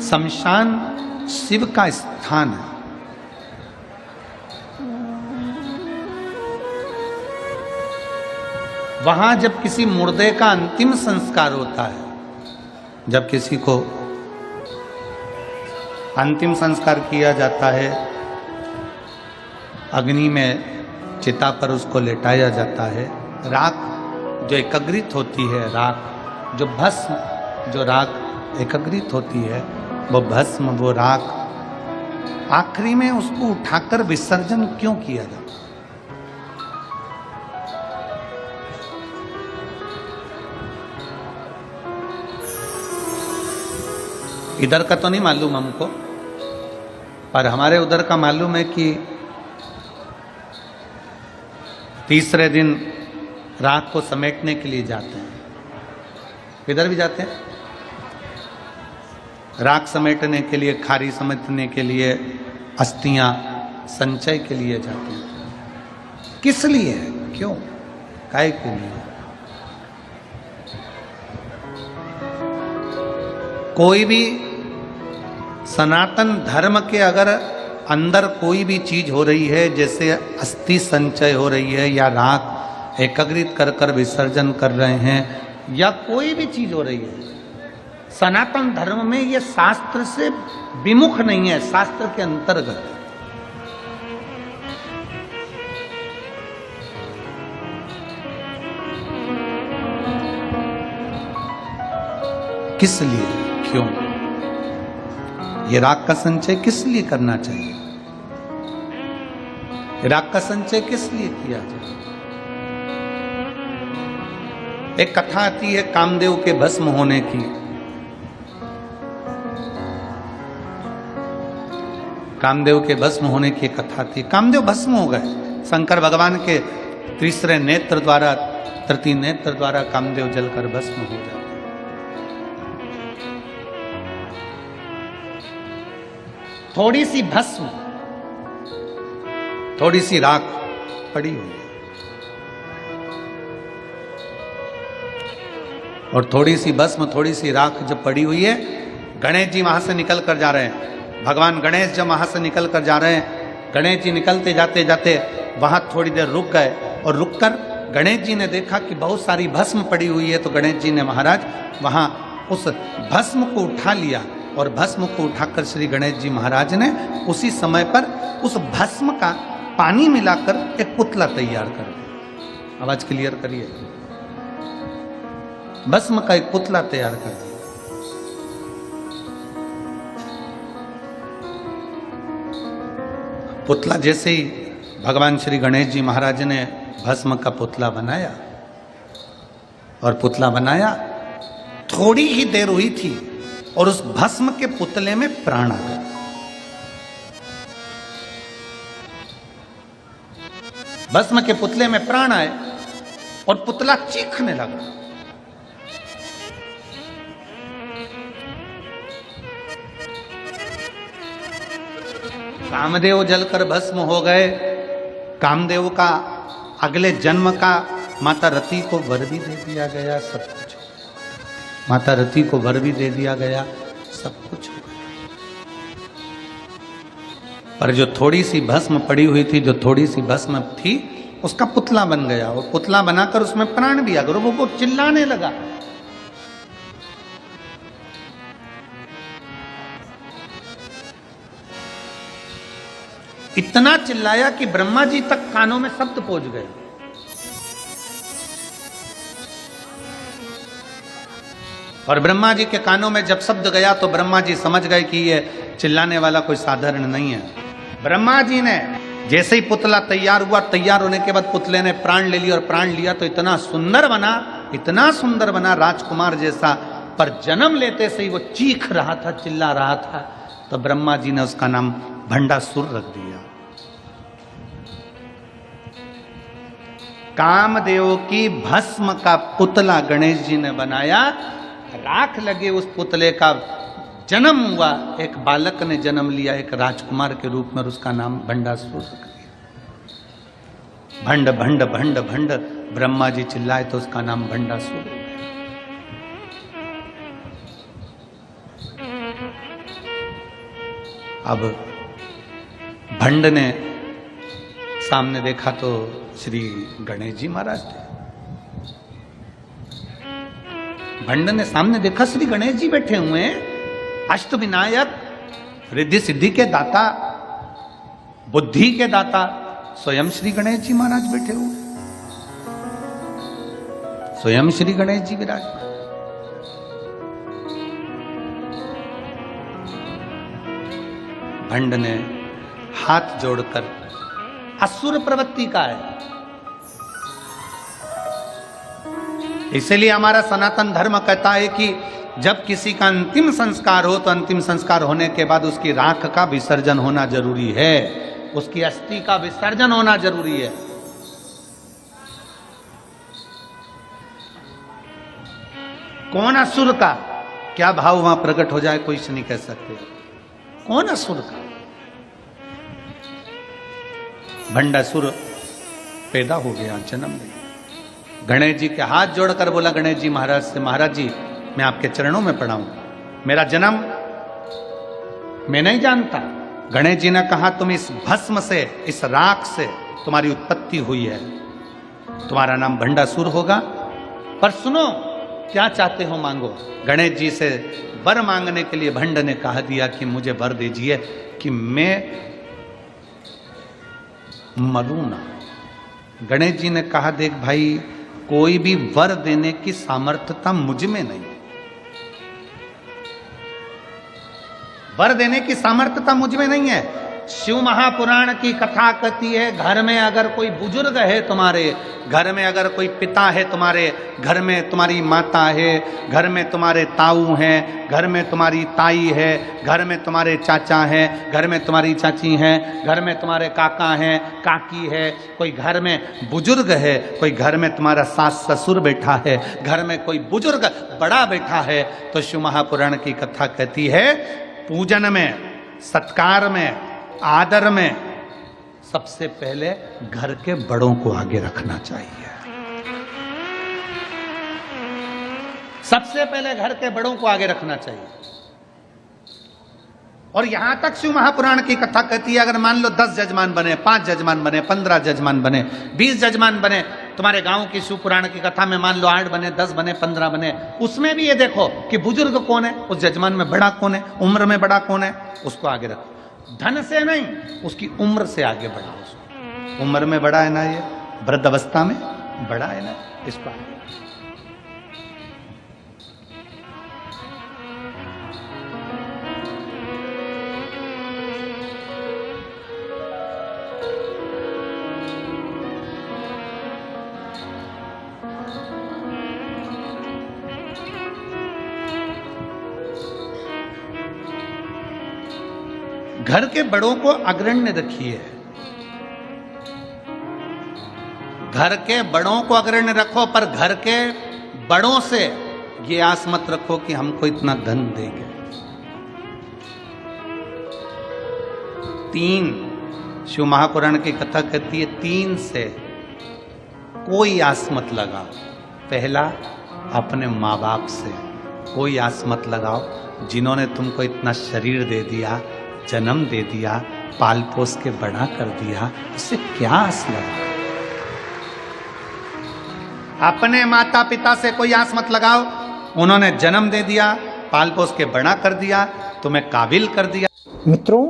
शमशान शिव का स्थान है। वहां जब किसी मुर्दे का अंतिम संस्कार होता है, जब किसी को अंतिम संस्कार किया जाता है, अग्नि में चिता पर उसको लेटाया जाता है, राख जो एकत्रित होती है, राख जो भस्म, जो राख एकत्रित होती है, वो भस्म, वो राख आखिरी में उसको उठाकर विसर्जन क्यों किया जाता है? इधर का तो नहीं मालूम हमको, पर हमारे उधर का मालूम है कि तीसरे दिन राख को समेटने के लिए जाते हैं। इधर भी जाते हैं राख समेटने के लिए, खारी समेटने के लिए, अस्थियां संचय के लिए जाते हैं। किस लिए? क्यों? काहे के लिए? कोई भी सनातन धर्म के अगर अंदर कोई भी चीज हो रही है, जैसे अस्थि संचय हो रही है या राख एकत्रित कर कर विसर्जन कर रहे हैं, या कोई भी चीज हो रही है, सनातन धर्म में ये शास्त्र से विमुख नहीं है, शास्त्र के अंतर्गत है। किस लिए? क्यों? ये राख का संचय किस लिए करना चाहिए? राख का संचय किस लिए किया जाए? एक कथा आती है कामदेव के भस्म होने की। कामदेव के भस्म होने की कथा थी। कामदेव भस्म हो गए, शंकर भगवान के तीसरे नेत्र द्वारा, तृतीय नेत्र द्वारा कामदेव जलकर भस्म हो जाते। थोड़ी सी भस्म, थोड़ी सी राख पड़ी हुई है, और थोड़ी सी भस्म, थोड़ी सी राख जब पड़ी हुई है, गणेश जी वहां से निकल कर जा रहे हैं। भगवान गणेश जब वहां से निकल कर जा रहे हैं, गणेश जी निकलते जाते जाते वहां थोड़ी देर रुक गए, और रुककर गणेश जी ने देखा कि बहुत सारी भस्म पड़ी हुई है, तो गणेश जी ने महाराज वहां उस भस्म को उठा लिया, और भस्म को उठाकर श्री गणेश जी महाराज ने उसी समय पर उस भस्म का पानी मिलाकर एक पुतला तैयार कर दिया। आवाज क्लियर करिए। भस्म का एक पुतला तैयार कर दिया। पुतला जैसे ही भगवान श्री गणेश जी महाराज ने भस्म का पुतला बनाया, और पुतला बनाया, थोड़ी ही देर हुई थी और उस भस्म के पुतले में प्राण आ गया। भस्म के पुतले में प्राण आए और पुतला चीखने लगा। कामदेव जलकर भस्म हो गए। कामदेव का अगले जन्म का माता रति को वर भी दे दिया गया, सब कुछ। माता रति को वर भी दे दिया गया, सब कुछ। पर जो थोड़ी सी भस्म पड़ी हुई थी, जो थोड़ी सी भस्म थी, उसका पुतला बन गया, और पुतला बनाकर उसमें प्राण भी आ गया। वो चिल्लाने लगा। इतना चिल्लाया कि ब्रह्मा जी तक कानों में शब्द पहुंच गए। और ब्रह्मा जी के कानों में जब शब्द गया तो ब्रह्मा जी समझ गए कि ये चिल्लाने वाला कोई साधारण नहीं है। ब्रह्मा जी ने जैसे ही पुतला तैयार हुआ, तैयार होने के बाद पुतले ने प्राण ले लिया, और प्राण लिया तो इतना सुंदर बना, इतना सुंदर बना, राजकुमार जैसा। पर जन्म लेते से ही वो चीख रहा था, चिल्ला रहा था, तो ब्रह्मा जी ने उसका नाम भंडासुर रख दिया। कामदेव की भस्म का पुतला गणेश जी ने बनाया, राख लगे उस पुतले का, जन्म हुआ, एक बालक ने जन्म लिया एक राजकुमार के रूप में, और उसका नाम भंडासुर रख दिया। भंड भंड भंड भंड ब्रह्मा जी चिल्लाए तो उसका नाम भंडासुर। अब भंड ने सामने देखा तो श्री गणेश जी महाराज थे। भंड ने सामने देखा श्री गणेश जी बैठे हुए हैं, अष्ट विनायक, रिद्धि सिद्धि के दाता, बुद्धि के दाता, स्वयं श्री गणेश जी महाराज बैठे हुए, स्वयं श्री गणेश जी विराज। भंड ने हाथ जोड़कर, असुर प्रवृत्ति का है, इसलिए हमारा सनातन धर्म कहता है कि जब किसी का अंतिम संस्कार हो तो अंतिम संस्कार होने के बाद उसकी राख का विसर्जन होना जरूरी है, उसकी अस्थि का विसर्जन होना जरूरी है। कौन असुर का क्या भाव वहां प्रकट हो जाए कोई नहीं कह सकते। कौन असुर का? भंडासुर पैदा हो गया, जन्म लिया। गणेश जी के हाथ जोड़कर बोला गणेश जी महाराज से, महाराज जी मैं आपके चरणों में पड़ा हूं, मेरा जन्म मैं नहीं जानता। गणेश जी ने कहा तुम इस भस्म से, इस राख से तुम्हारी उत्पत्ति हुई है, तुम्हारा नाम भंडासुर होगा, पर सुनो क्या चाहते हो मांगो। गणेश जी से वर मांगने के लिए भंड ने कहा दिया कि मुझे वर दीजिए कि मैं मरूं ना। गणेश जी ने कहा देख भाई, कोई भी वर देने की सामर्थ्यता मुझ में नहीं, वर देने की सामर्थ्यता मुझ में नहीं है। शिव महापुराण की कथा कहती है, घर में अगर कोई बुजुर्ग है तुम्हारे, घर में अगर कोई पिता है तुम्हारे, घर में तुम्हारी माता है, घर में तुम्हारे ताऊ हैं, घर में तुम्हारी ताई है, घर में तुम्हारे चाचा हैं, घर में तुम्हारी चाची हैं, घर में तुम्हारे काका हैं, काकी है, कोई घर में बुजुर्ग है, कोई घर में तुम्हारा सास ससुर बैठा है, घर में कोई बुजुर्ग बड़ा बैठा है, तो शिव महापुराण की कथा कहती है पूजन में, सत्कार में, आदर में सबसे पहले घर के बड़ों को आगे रखना चाहिए। सबसे पहले घर के बड़ों को आगे रखना चाहिए। और यहां तक शिव महापुराण की कथा कहती है, अगर मान लो 10 जजमान बने, 5 जजमान बने, 15 जजमान बने, 20 जजमान बने, तुम्हारे गांव की शिव पुराण की कथा में मान लो 8 बने, 10 बने, 15 बने, उसमें भी ये देखो कि बुजुर्ग कौन है, उस जजमान में बड़ा कौन है, उम्र में बड़ा कौन है, उसको आगे रखो। धन से नहीं, उसकी उम्र से आगे बढ़ाओ उसको। उम्र में बड़ा है ना, ये वृद्धावस्था में बड़ा है ना, इसको आगे। घर के बड़ों को अग्रण्य रखिए, घर के बड़ों को अग्रण्य रखो, पर घर के बड़ों से ये आस मत रखो कि हमको इतना धन देंगे। 3 शिव महापुराण की कथा कहती है 3 से कोई आस मत लगाओ। पहला, अपने माँ बाप से कोई आस मत लगाओ, जिन्होंने तुमको इतना शरीर दे दिया, जन्म दे दिया, पाल पोस के बड़ा कर दिया, इससे क्या आस लगा। अपने माता पिता से कोई आस मत लगाओ, उन्होंने जन्म दे दिया, पाल पोस के बड़ा कर दिया, तुम्हें काबिल कर दिया। मित्रों,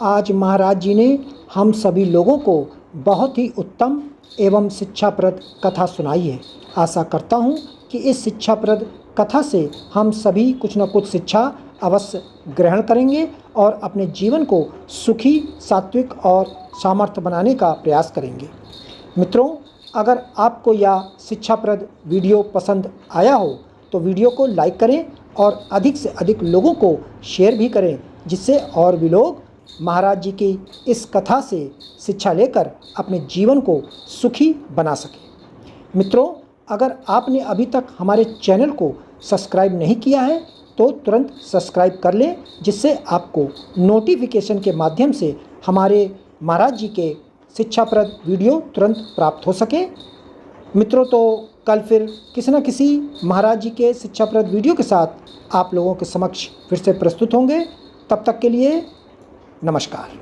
आज महाराज जी ने हम सभी लोगों को बहुत ही उत्तम एवं शिक्षाप्रद कथा सुनाई है। आशा करता हूँ कि इस शिक्षाप्रद कथा से हम सभी कुछ न कुछ शिक्षा अवश्य ग्रहण करेंगे और अपने जीवन को सुखी, सात्विक और सामर्थ्य बनाने का प्रयास करेंगे। मित्रों, अगर आपको यह शिक्षाप्रद वीडियो पसंद आया हो तो वीडियो को लाइक करें और अधिक से अधिक लोगों को शेयर भी करें, जिससे और भी लोग महाराज जी की इस कथा से शिक्षा लेकर अपने जीवन को सुखी बना सकें। मित्रों, अगर आपने अभी तक हमारे चैनल को सब्सक्राइब नहीं किया है तो तुरंत सब्सक्राइब कर लें, जिससे आपको नोटिफिकेशन के माध्यम से हमारे महाराज जी के शिक्षाप्रद वीडियो तुरंत प्राप्त हो सके। मित्रों, तो कल फिर किसी न किसी महाराज जी के शिक्षाप्रद वीडियो के साथ आप लोगों के समक्ष फिर से प्रस्तुत होंगे। तब तक के लिए नमस्कार।